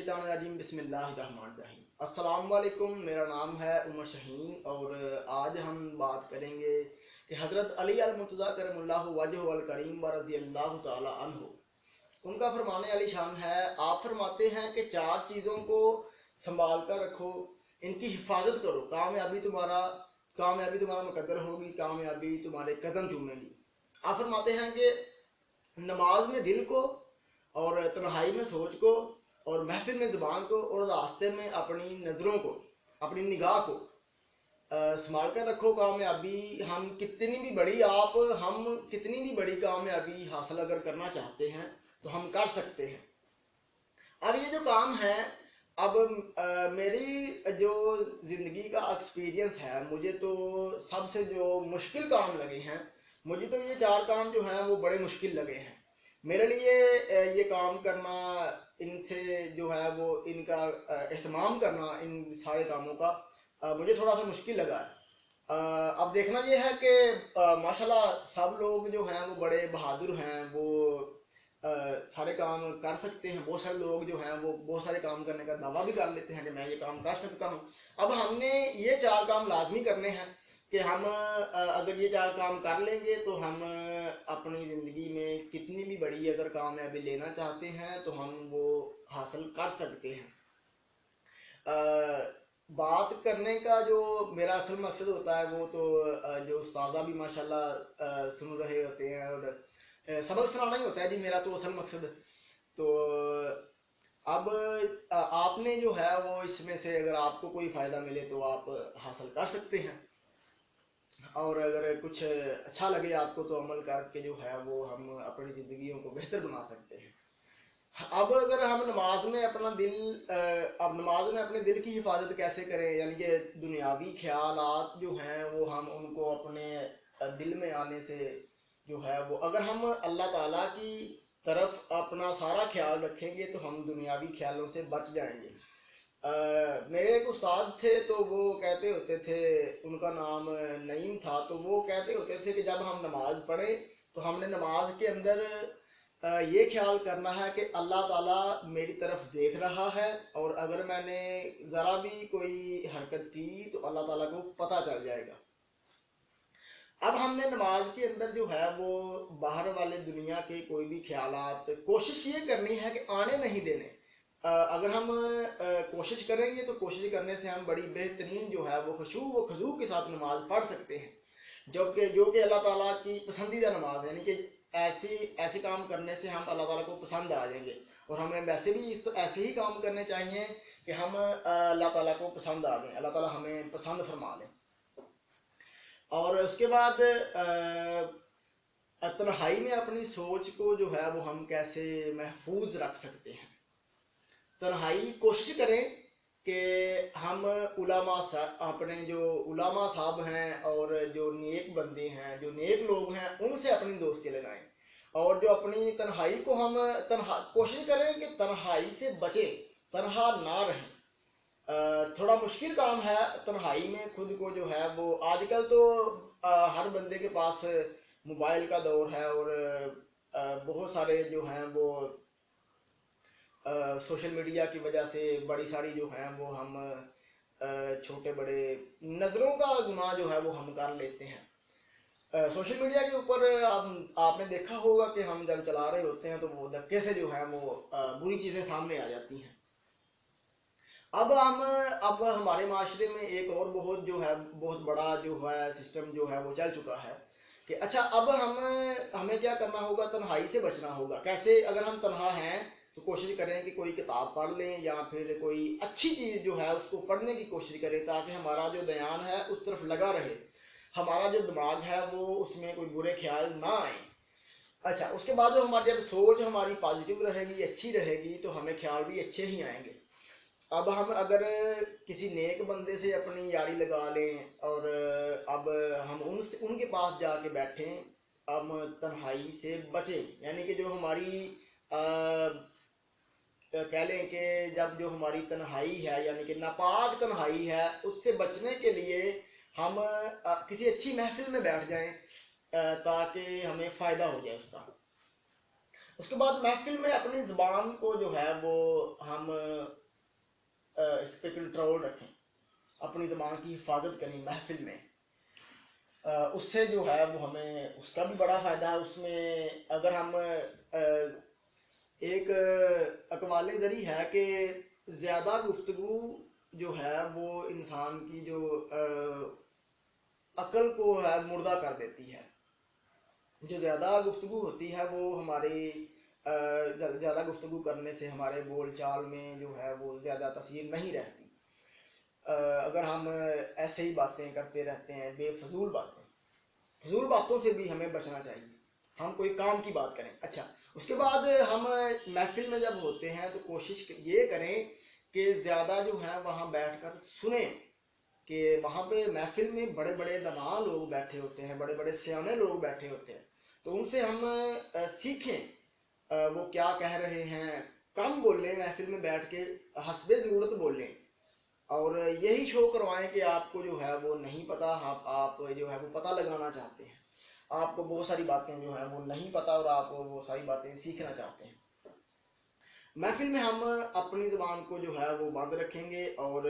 मिनश्शैतानिर्रजीम बिस्मिल्लाहिर्रहमानिर्रहीम। अस्सलाम वालेकुम, मेरा नाम है उमर शहीन और आज हम बात करेंगे कि हज़रत अली अल मुर्तज़ा करमुल्लाहु वजहु अल करीम व रज़ियल्लाहु तआला अन्हु, उनका फरमाने अली शान है, आप फरमाते हैं कि चार चीज़ों को संभाल कर रखो, इनकी हिफाजत करो, कामयाबी तुम्हारा मुकद्दर होगी, कामयाबी तुम्हारे कदम चूमेगी। आप फरमाते हैं कि नमाज में दिल को और तन्हाई में सोच को और महफिल में ज़ुबान को और रास्ते में अपनी नज़रों को, अपनी निगाह को संभाल कर रखो। कामयाबी हम कितनी भी बड़ी कामयाबी हासिल अगर करना चाहते हैं तो हम कर सकते हैं। अब ये जो काम है, अब मेरी जो ज़िंदगी का एक्सपीरियंस है, मुझे तो सबसे जो मुश्किल काम लगे हैं, मुझे तो ये चार काम जो हैं वो बड़े मुश्किल लगे हैं। मेरे लिए ये काम करना, इनसे जो है वो इनका एहतमाम करना, इन सारे कामों का मुझे थोड़ा सा मुश्किल लगा है। अब देखना ये है कि माशाल्लाह सब लोग जो हैं वो बड़े बहादुर हैं, वो सारे काम कर सकते हैं। बहुत सारे लोग जो हैं वो बहुत सारे काम करने का दावा भी कर लेते हैं कि मैं ये काम कर सकता हूँ। अब हमने ये चार काम लाजमी करने हैं कि हम अगर ये चार काम कर लेंगे तो हम अपनी ज़िंदगी में कितनी भी बड़ी अगर कामयाबी लेना चाहते हैं तो हम वो हासिल कर सकते हैं। बात करने का जो मेरा असल मकसद होता है वो तो जो उस्तादा भी माशाल्लाह सुन रहे होते हैं और सबक सुनाना ही होता है जी मेरा तो असल मकसद। तो अब आपने जो है वो इसमें से अगर आपको कोई फ़ायदा मिले तो आप हासिल कर सकते हैं, और अगर कुछ अच्छा लगे आपको तो अमल करके जो है वो हम अपनी ज़िंदगियों को बेहतर बना सकते हैं। अब अगर हम नमाज में अपना दिल अब नमाज में अपने दिल की हिफाजत कैसे करें, यानी कि दुनियावी ख्यालात जो हैं वो हम उनको अपने दिल में आने से जो है वो, अगर हम अल्लाह ताला की तरफ अपना सारा ख्याल रखेंगे तो हम दुनियावी ख्यालों से बच जाएंगे। मेरे एक उस्ताद थे तो वो कहते होते थे, उनका नाम नईम था, तो वो कहते होते थे कि जब हम नमाज पढ़े तो हमने नमाज के अंदर ये ख्याल करना है कि अल्लाह ताला मेरी तरफ देख रहा है, और अगर मैंने ज़रा भी कोई हरकत की तो अल्लाह ताला को पता चल जाएगा। अब हमने नमाज के अंदर जो है वो बाहर वाले दुनिया के कोई भी ख्यालात कोशिश ये करनी है कि आने नहीं देने। अगर हम कोशिश करेंगे तो कोशिश करने से हम बड़ी बेहतरीन जो है वो खुशू व खजू के साथ नमाज पढ़ सकते हैं, जो कि अल्लाह ताला की पसंदीदा नमाज है। यानी कि ऐसे काम करने से हम अल्लाह ताला को पसंद आ जाएंगे, और हमें वैसे भी ऐसे ही काम करने चाहिए कि हम अल्लाह ताला को पसंद आ जाएं, अल्लाह ताला हमें पसंद फरमा लें। और उसके बाद तन्हाई में अपनी सोच को जो है वो हम कैसे महफूज रख सकते हैं। तन्हाई कोशिश करें कि हम अपने जो उलामा साहब हैं और जो नेक बंदे हैं, जो नेक लोग हैं, उनसे अपनी दोस्ती लगाएं, और जो अपनी तन्हाई को हम कोशिश करें कि तन्हाई से बचें, तन्हा ना रहें। थोड़ा मुश्किल काम है तन्हाई में खुद को जो है वो, आजकल तो हर बंदे के पास मोबाइल का दौर है, और बहुत सारे जो हैं वो सोशल मीडिया की वजह से बड़ी सारी जो हैं वो हम छोटे बड़े नज़रों का गुनाह जो है वो हम कर लेते हैं। सोशल मीडिया के ऊपर आपने देखा होगा कि हम जब चला रहे होते हैं तो वो धक्के से जो है वो बुरी चीज़ें सामने आ जाती हैं। अब हमारे माशरे में एक और बहुत बड़ा जो है सिस्टम जो है वो चल चुका है कि अच्छा, अब हमें क्या करना होगा, तन्हाई से बचना होगा। कैसे? अगर हम तन्हा हैं तो कोशिश करें कि कोई किताब पढ़ लें या फिर कोई अच्छी चीज़ जो है उसको पढ़ने की कोशिश करें, ताकि हमारा जो ध्यान है उस तरफ लगा रहे, हमारा जो दिमाग है वो उसमें कोई बुरे ख्याल ना आए। अच्छा, उसके बाद जो हमारी जब सोच हमारी पॉजिटिव रहेगी, अच्छी रहेगी, तो हमें ख्याल भी अच्छे ही आएंगे। अब हम अगर किसी नेक बंदे से अपनी यारी लगा लें और अब हम उनके पास जाके बैठें, हम तन्हाई से बचें, यानी कि जो हमारी कह लें कि जब जो हमारी तन्हाई है, यानी कि नापाक तन्हाई है, उससे बचने के लिए हम किसी अच्छी महफिल में बैठ जाएं ताकि हमें फ़ायदा हो जाए उसका। उसके बाद महफिल में अपनी ज़ुबान को जो है वो हम اس پہ کنٹرول رکھیں، اپنی زبان کی حفاظت کریں محفل میں. اس سے جو ہے وہ ہمیں اس کا بھی بڑا فائدہ ہے. اس میں اگر ہم ایک اقوال زری ہے کہ زیادہ گفتگو جو ہے وہ انسان کی جو عقل کو ہے مردہ کر دیتی ہے. جو زیادہ گفتگو ہوتی ہے وہ ہماری زیادہ گفتگو کرنے سے ہمارے بول چال میں جو ہے وہ زیادہ تاثیر نہیں رہتی. اگر ہم ایسے ہی باتیں کرتے رہتے ہیں، بے فضول باتیں، فضول باتوں سے بھی ہمیں بچنا چاہیے. ہم کوئی کام کی بات کریں. اچھا، اس کے بعد ہم محفل میں جب ہوتے ہیں تو کوشش یہ کریں کہ زیادہ جو ہے وہاں بیٹھ کر سنیں، کہ وہاں پہ محفل میں بڑے بڑے دانا لوگ بیٹھے ہوتے ہیں، بڑے بڑے سیانے لوگ بیٹھے ہوتے ہیں، تو ان سے ہم سیکھیں وہ کیا کہہ رہے ہیں. کم بولیں محفل میں بیٹھ کے، حسب ضرورت بولیں، اور یہی شو کروائیں کہ آپ کو جو ہے وہ نہیں پتا، آپ جو ہے وہ پتہ لگانا چاہتے ہیں، آپ کو بہت ساری باتیں جو ہیں وہ نہیں پتا اور آپ وہ ساری باتیں سیکھنا چاہتے ہیں. محفل میں ہم اپنی زبان کو جو ہے وہ بند رکھیں گے اور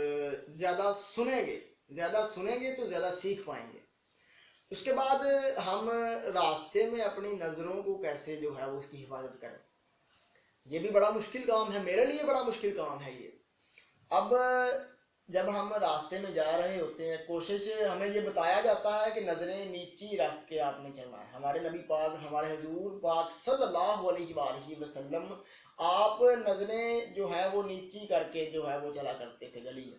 زیادہ سنیں گے. زیادہ سنیں گے تو زیادہ سیکھ پائیں گے. اس کے بعد ہم راستے میں اپنی نظروں کو کیسے جو ہے وہ اس کی حفاظت کریں. یہ بھی بڑا مشکل کام ہے، میرے لیے بڑا مشکل کام ہے یہ. اب جب ہم راستے میں جا رہے ہوتے ہیں، کوشش ہمیں یہ بتایا جاتا ہے کہ نظریں نیچی رکھ کے آپ نے چلنا ہے. ہمارے نبی پاک، ہمارے حضور پاک صلی اللہ علیہ وآلہ وسلم، آپ نظریں جو ہے وہ نیچی کر کے جو ہے وہ چلا کرتے تھے گلی میں.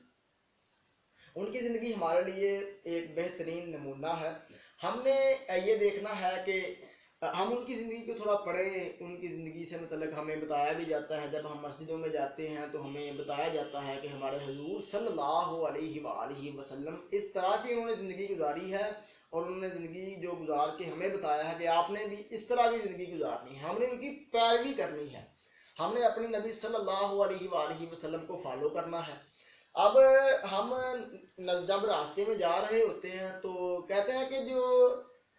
ان کی زندگی ہمارے لیے ایک بہترین نمونہ ہے. ہم نے یہ دیکھنا ہے کہ ہم ان کی زندگی کو تھوڑا پڑھیں. ان کی زندگی سے متعلق ہمیں بتایا بھی جاتا ہے، جب ہم مسجدوں میں جاتے ہیں تو ہمیں بتایا جاتا ہے کہ ہمارے حضور صلی اللہ علیہ وآلہ وسلم اس طرح کی انہوں نے زندگی گزاری ہے، اور انہوں نے زندگی جو گزار کے ہمیں بتایا ہے کہ آپ نے بھی اس طرح کی زندگی گزارنی ہے. ہم نے ان کی پیروی کرنی ہے، ہم نے اپنے نبی صلی اللہ علیہ وآلہ وسلم کو فالو کرنا ہے. اب ہم جب راستے میں جا رہے ہوتے ہیں تو کہتے ہیں کہ جو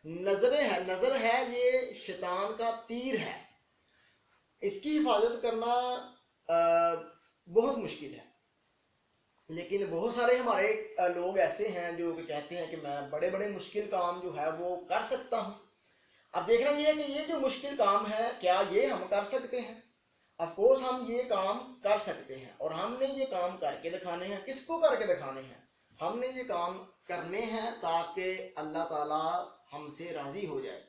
نظر ہے یہ شیطان کا تیر ہے، اس کی حفاظت کرنا بہت مشکل ہے. لیکن بہت سارے ہمارے لوگ ایسے ہیں جو کہ کہتے ہیں کہ میں بڑے بڑے مشکل کام جو ہے وہ کر سکتا ہوں. اب دیکھنا یہ ہے کہ یہ جو مشکل کام ہے کیا یہ ہم کر سکتے ہیں. آف کورس ہم یہ کام کر سکتے ہیں، اور ہم نے یہ کام کر کے دکھانے ہیں. کس کو کر کے دکھانے ہیں؟ ہم نے یہ کام کرنے ہیں تاکہ اللہ تعالی ہم سے راضی ہو جائے.